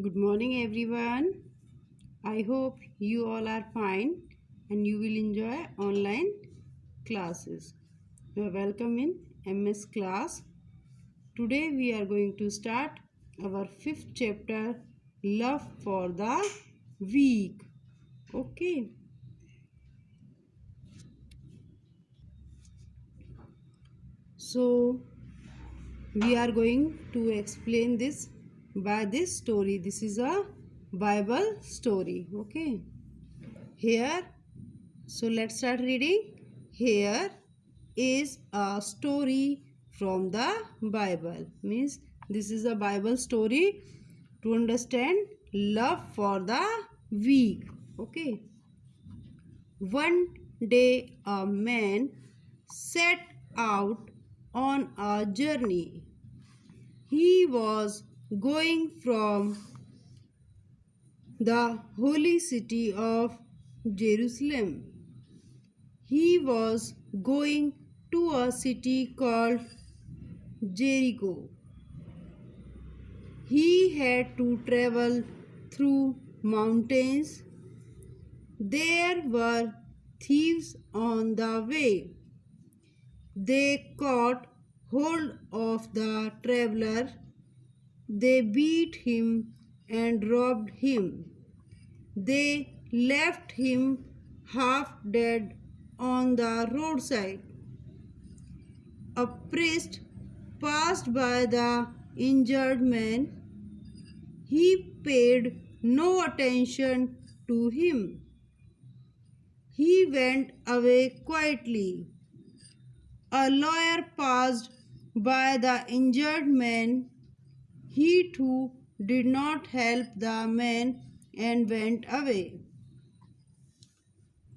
Good morning, everyone. I hope you all are fine and you will enjoy online classes. You are welcome in MS class. Today, we are going to start our fifth chapter, Love for the Weak. Okay, so we are going to explain this by this story. This is a Bible story. Okay, here. So let's start reading. Here is a story from the Bible. Means this is a Bible story to understand love for the weak. Okay. One day a man set out on a journey. He was going from the holy city of Jerusalem. He was going to a city called Jericho. He had to travel through mountains. There were thieves on the way. They caught hold of the traveler. They beat him and robbed him. They left him half dead on the roadside. A priest passed by the injured man. He paid no attention to him. He went away quietly. A lawyer passed by the injured man. He too did not help the man and went away.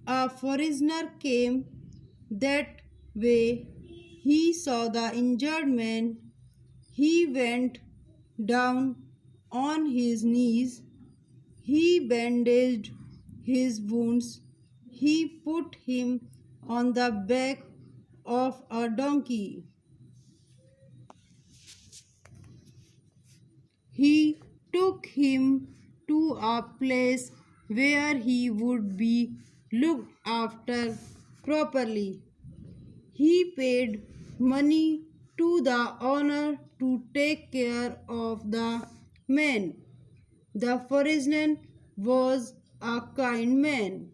A foreigner came that way. He saw the injured man. He went down on his knees. He bandaged his wounds. He put him on the back of a donkey. He took him to a place where he would be looked after properly. He paid money to the owner to take care of the man. The foreigner was a kind man.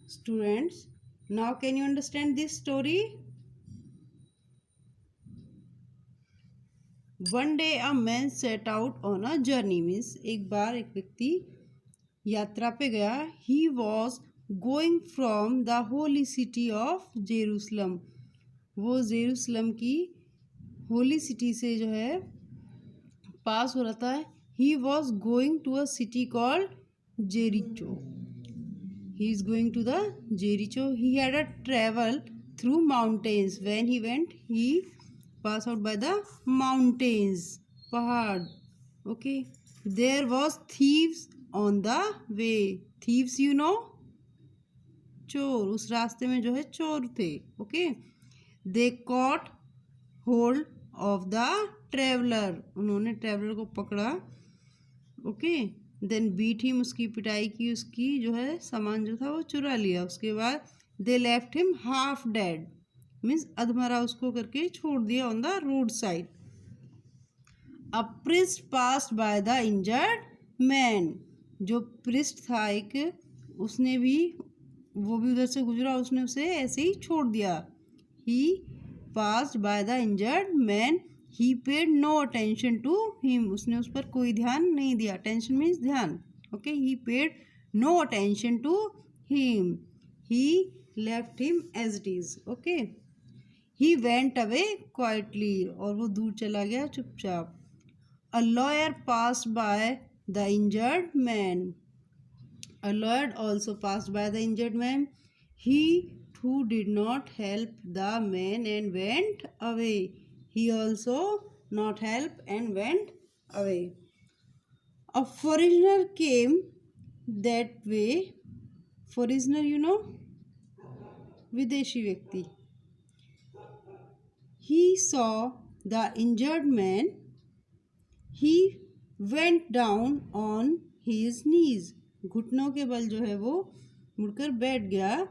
Students, now can you understand this story? One day a man set out on a journey. Means एक बार एक व्यक्ति यात्रा पे गया. He was going from the holy city of Jerusalem. वो Jerusalem की holy city से जो है पास हो रहा था. He was going to a city called Jericho. He is going to the Jericho. He had a travel through mountains. When he went, he passed out by the mountains. Pahad. Okay. There was thieves on the way. Thieves, you know? चोर. उस रास्ते में जो है चोर थे. Okay. They caught hold of the traveler. उन्होंने traveler को पकड़ा. Okay. Then beat him. उसकी पिटाई की. उसकी जो है सामान जो था वो चुरा लिया. उसके बाद they left him half dead. Means अधमरा उसको करके छोड़ दिया on the road side. A priest passed by the injured man. जो प्रिस्ट था एक, उसने भी वो भी उधर से गुजरा. उसने उसे ऐसे ही छोड़ दिया. He passed by the injured man. He paid no attention to him. उसने उस पर कोई ध्यान नहीं दिया. Attention means ध्यान. Okay. He paid no attention to him. He left him as it is. Okay. He went away quietly. और वो दूर चला गया चुपचाप. A lawyer passed by the injured man. A lawyer also passed by the injured man. He too did not help the man and went away. He also not help and went away. A foreigner came that way. Foreigner, you know, विदेशी व्यक्ति. He saw the injured man, he went down on his knees, घुटनों के बल जो है वो मुड़कर बैठ गया।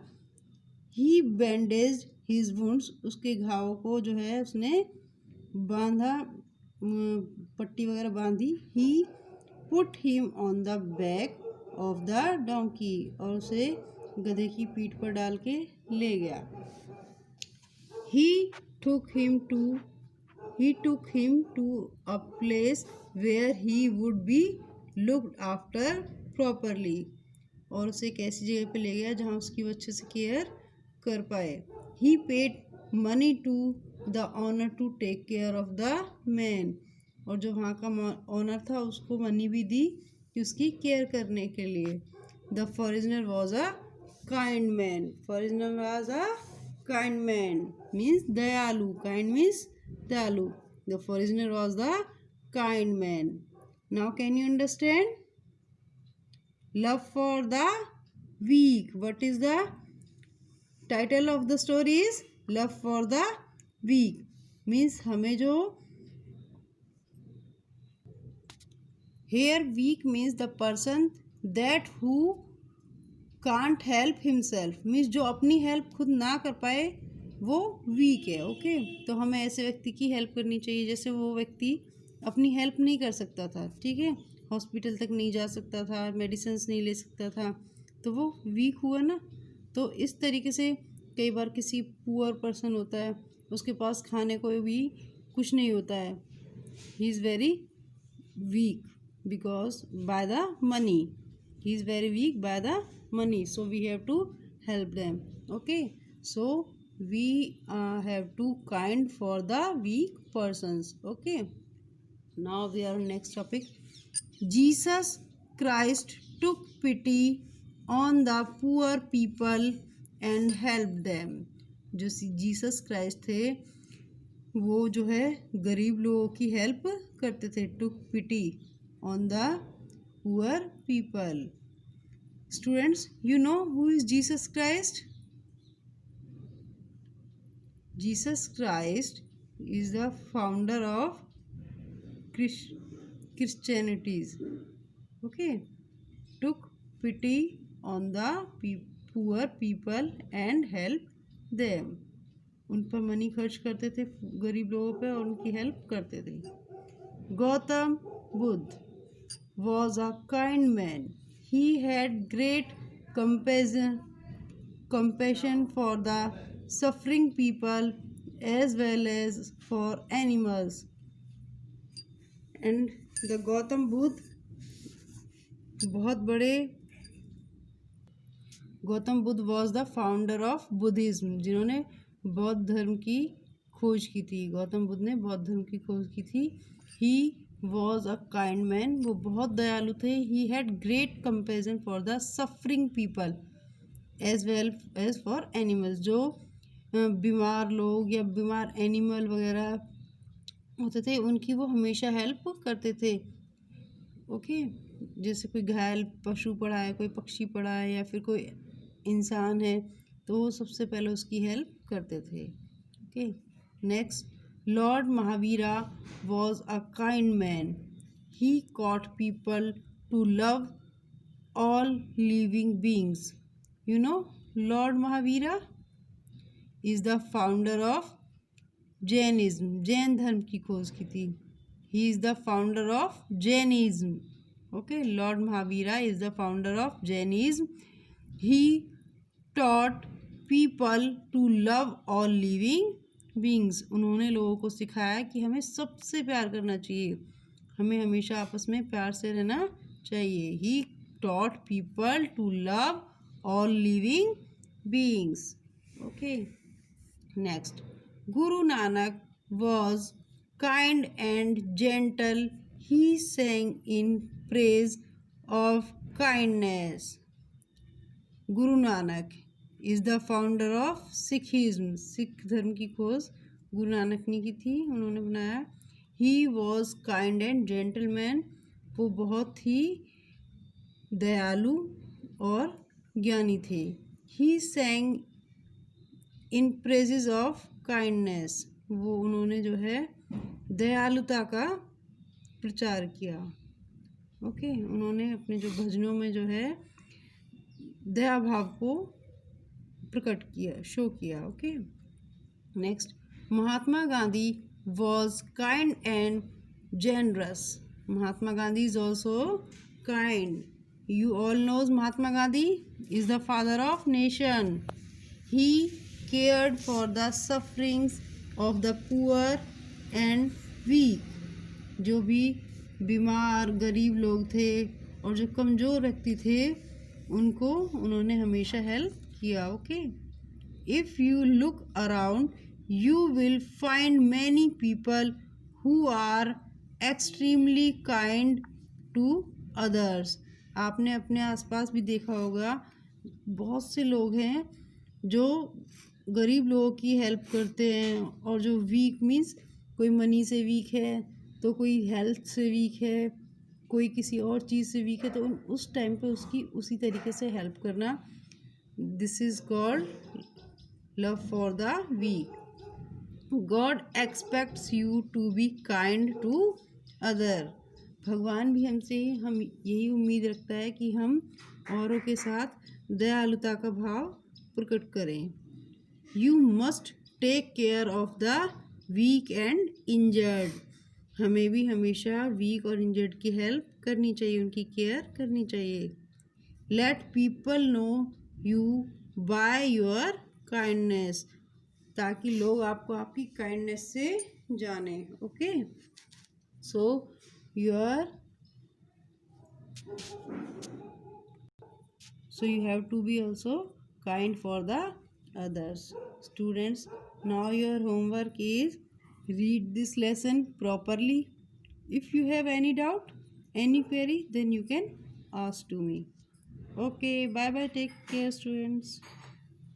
ही बैंडेज हिज वुंड्स, उसके घाव को जो है उसने बांधा, पट्टी वगैरह बांधी। He put him on the back of the donkey, और उसे गधे की पीठ पर डाल के ले गया। ही took him to took him to a place where he would be looked after properly, और उसे एक ऐसी जगह पे ले गया जहाँ उसकी वो अच्छे से केयर कर पाए। He paid money to the owner to take care of the man, और जो वहाँ का ऑनर था उसको मनी भी दी कि उसकी केयर करने के लिए। The foreigner was a kind man, foreigner was a kind man means dayalu, kind means dayalu, the foreigner was the kind man. Now can you understand? Love for the weak, what is the title of the story? Is love for the weak, means हमें जो here weak means the person that who can't help himself, means जो अपनी help खुद ना कर पाए वो week है। ओके, तो हमें ऐसे व्यक्ति की हेल्प करनी चाहिए जैसे वो व्यक्ति अपनी हेल्प नहीं कर सकता था, ठीक है, हॉस्पिटल तक नहीं जा सकता था, मेडिसिन नहीं ले सकता था, तो वो वीक हुआ ना। तो इस तरीके से कई बार किसी पुअर पर्सन होता है, उसके पास खाने को भी कुछ नहीं होता है, he is very weak because by the money, he is very weak by the money, so we have to help them. Okay, so we have to kind for the weak persons. Okay, now we are next topic. Jesus Christ took pity on the poor people and helped them. जो Jesus Christ थे वो जो है गरीब लोगों की help करते थे। took pity on the poor people. Students, you know who is Jesus Christ? Jesus Christ is the founder of Christianity. Okay, took pity on the poor people and helped them. उन पर money खर्च करते थे गरीब लोगों पे और उनकी हेल्प करते थे। Gautam Buddha was a kind man. He had great compassion for the suffering people as well as for animals. And the Gautam Buddha बहुत बड़े Gautam Buddha was the founder of Buddhism, जिन्होंने बौद्ध धर्म की खोज की थी। गौतम बुद्ध ने बौद्ध धर्म की खोज की थी। He was a kind man, वो बहुत दयालु थे। He had great compassion for the suffering people as well as for animals, जो बीमार लोग या बीमार एनिमल वगैरह होते थे उनकी वो हमेशा हेल्प करते थे। ओके, जैसे कोई घायल पशु पड़ा है, कोई पक्षी पड़ा है या फिर कोई इंसान है तो वो सबसे पहले उसकी हेल्प करते थे। Okay, next, Lord Mahavira was a kind man. He taught people to love all living beings. You know, Lord Mahavira is the founder of Jainism. Jain धर्म की खोज की थी। He is the founder of Jainism. Okay, Lord Mahavira is the founder of Jainism. He taught people to love all living beings, उन्होंने लोगों को सिखाया कि हमें सबसे प्यार करना चाहिए, हमें हमेशा आपस में प्यार से रहना चाहिए। He taught people to love all living beings. Okay, next, Guru Nanak was kind and gentle, he sang in praise of kindness. Guru Nanak is the founder of Sikhism, Sikh धर्म की खोज गुरु नानक ने की थी, उन्होंने बनाया। He was kind and gentleman, वो बहुत ही दयालु और ज्ञानी थे। ही sang in praises of kindness, वो उन्होंने जो है दयालुता का प्रचार किया। ओके, उन्होंने अपने जो भजनों में जो है दया भाव को प्रकट किया, शो किया। Okay, next, Mahatma Gandhi was kind and generous. Mahatma Gandhi is also kind. You all knows Mahatma Gandhi is the father of nation. He cared for the sufferings of the poor and weak. जो भी बीमार गरीब लोग थे और जो कमज़ोर व्यक्ति थे उनको उन्होंने हमेशा हेल्प किया। Okay, if you look around you will find many people who are extremely kind to others. आपने अपने आसपास भी देखा होगा, बहुत से लोग हैं जो गरीब लोगों की हेल्प करते हैं, और जो वीक मीन्स कोई मनी से वीक है, तो कोई हेल्थ से वीक है, कोई किसी और चीज़ से वीक है, तो उस टाइम पे उसकी उसी तरीके से हेल्प करना, this is called love for the weak. God expects you to be kind to other. भगवान भी हमसे हम यही उम्मीद रखता है कि हम औरों के साथ दयालुता का भाव प्रकट करें। You must take care of the weak and injured. हमें भी हमेशा वीक और इंजर्ड की हेल्प करनी चाहिए, उनकी केयर करनी चाहिए। Let people know you by your kindness, ताकि लोग आपको आपकी काइंडनेस से जाने। Okay, so you have to be also kind for the others. Students, now your homework is read this lesson properly. If you have any doubt, any query, then you can ask to me. Okay, bye bye, take care students.